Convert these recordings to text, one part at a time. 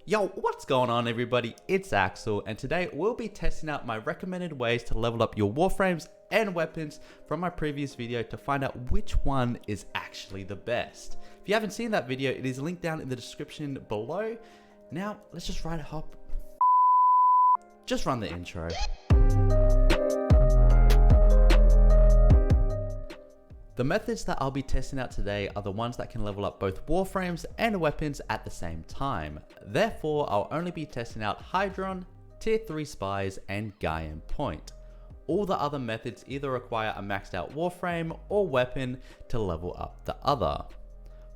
Yo, what's going on everybody? It's Axel, and today we'll be testing out my recommended ways to level up your warframes and weapons from my previous video to find out which one is actually the best. If you haven't seen that video, it is linked down in the description below. Now, let's just just run the intro. The methods that I'll be testing out today are the ones that can level up both warframes and weapons at the same time. Therefore, I'll only be testing out Hydron, Tier 3 Spies, and Gaian Point. All the other methods either require a maxed out warframe or weapon to level up the other.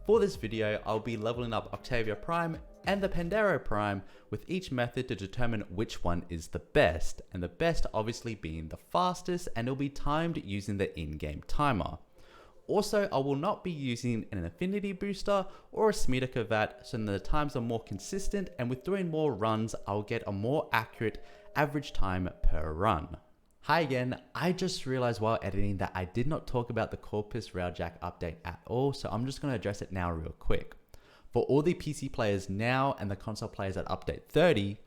For this video, I'll be leveling up Octavia Prime and the Pandero Prime with each method to determine which one is the best, and the best obviously being the fastest, and it'll be timed using the in-game timer. Also, I will not be using an affinity booster or a Smedeker vat, so the times are more consistent, and with doing more runs, I'll get a more accurate average time per run. Hi again, I just realized while editing that I did not talk about the Corpus Railjack update at all, so I'm just going to address it now real quick. For all the PC players now and the console players at update 30,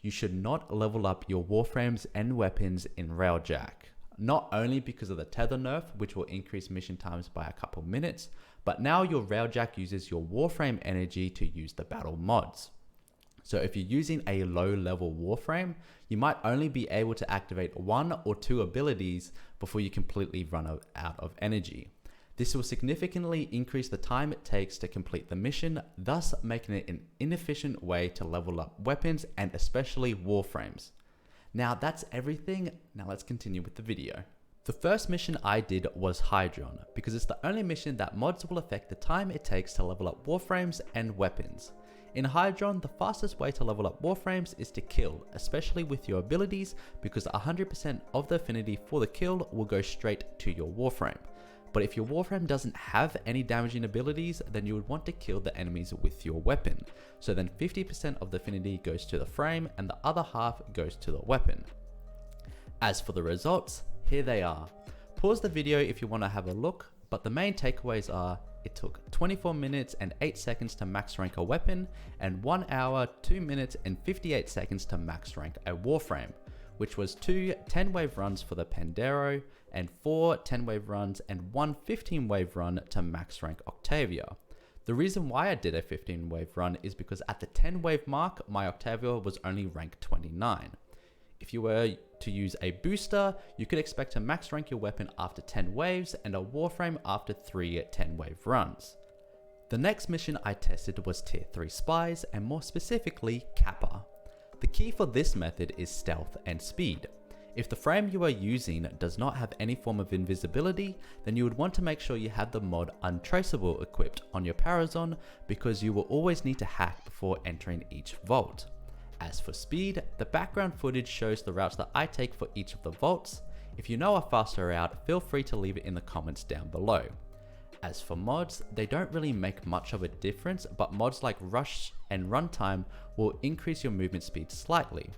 you should not level up your warframes and weapons in Railjack. Not only because of the tether nerf, which will increase mission times by a couple minutes, but now your Railjack uses your warframe energy to use the battle mods. So if you're using a low level warframe, you might only be able to activate 1 or 2 abilities before you completely run out of energy. This will significantly increase the time it takes to complete the mission, thus making it an inefficient way to level up weapons and especially warframes. Now that's everything, now let's continue with the video. The first mission I did was Hydron, because it's the only mission that mods will affect the time it takes to level up warframes and weapons. In Hydron, the fastest way to level up warframes is to kill, especially with your abilities, because 100% of the affinity for the kill will go straight to your warframe. But if your warframe doesn't have any damaging abilities, then you would want to kill the enemies with your weapon. So then 50% of the affinity goes to the frame and the other half goes to the weapon. As for the results, here they are. Pause the video if you want to have a look, but the main takeaways are: it took 24 minutes and 8 seconds to max rank a weapon, and 1 hour, 2 minutes and 58 seconds to max rank a warframe, which was 2 10-wave runs for the Pandero, and 4 10-wave runs and 1 15-wave run to max rank Octavia. The reason why I did a 15-wave run is because at the 10-wave mark, my Octavia was only rank 29. If you were to use a booster, you could expect to max rank your weapon after 10 waves and a warframe after 3 10-wave runs. The next mission I tested was Tier 3 Spies, and more specifically Kappa. The key for this method is stealth and speed. If the frame you are using does not have any form of invisibility, then you would want to make sure you have the mod Untraceable equipped on your Parazon, because you will always need to hack before entering each vault. As for speed, the background footage shows the routes that I take for each of the vaults. If you know a faster route, feel free to leave it in the comments down below. As for mods, they don't really make much of a difference, but mods like Rush and Runtime will increase your movement speed slightly.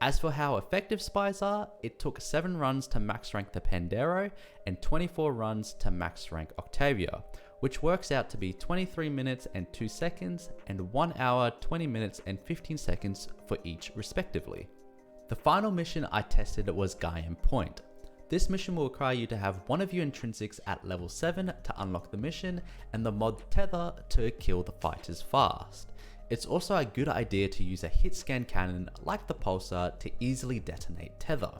As for how effective spies are, it took 7 runs to max rank the Pandero and 24 runs to max rank Octavia, which works out to be 23 minutes and 2 seconds and 1 hour, 20 minutes and 15 seconds for each respectively. The final mission I tested was Gaia Point. This mission will require you to have one of your intrinsics at level 7 to unlock the mission and the mod Tether to kill the fighters fast. It's also a good idea to use a hit scan cannon like the Pulsar to easily detonate Tether.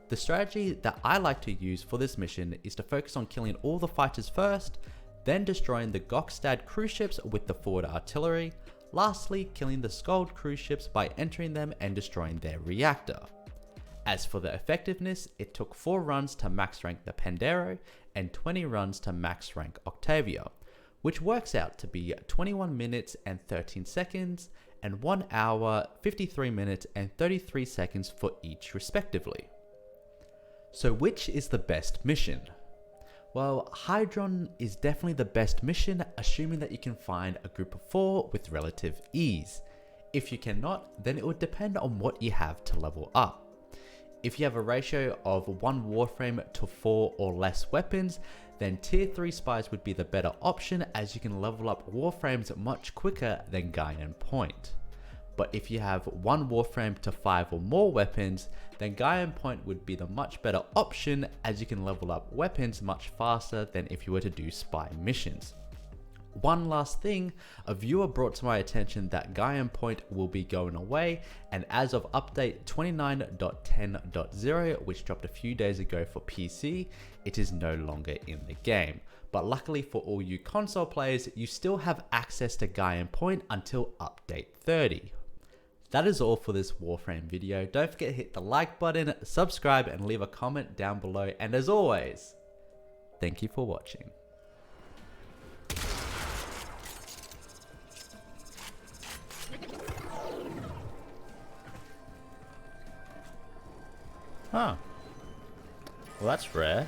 The strategy that I like to use for this mission is to focus on killing all the fighters first, then destroying the Gokstad cruise ships with the forward artillery, lastly killing the Skuld cruise ships by entering them and destroying their reactor. As for the effectiveness, it took 4 runs to max rank the Pandero and 20 runs to max rank Octavia, which works out to be 21 minutes and 13 seconds and 1 hour, 53 minutes and 33 seconds for each respectively. So which is the best mission? Well, Hydron is definitely the best mission, assuming that you can find a group of 4 with relative ease. If you cannot, then it would depend on what you have to level up. If you have a ratio of 1 Warframe to 4 or less weapons, then tier 3 spies would be the better option, as you can level up Warframes much quicker than Gaia Point. But if you have 1 Warframe to 5 or more weapons, then Gaia Point would be the much better option, as you can level up weapons much faster than if you were to do spy missions. One last thing, a viewer brought to my attention that Gaia Point will be going away, and as of update 29.10.0, which dropped a few days ago for PC, it is no longer in the game. But luckily for all you console players, you still have access to Gaia Point until update 30. That is all for this Warframe video. Don't forget to hit the like button, subscribe and leave a comment down below, and as always, thank you for watching. Huh. Well, that's rare.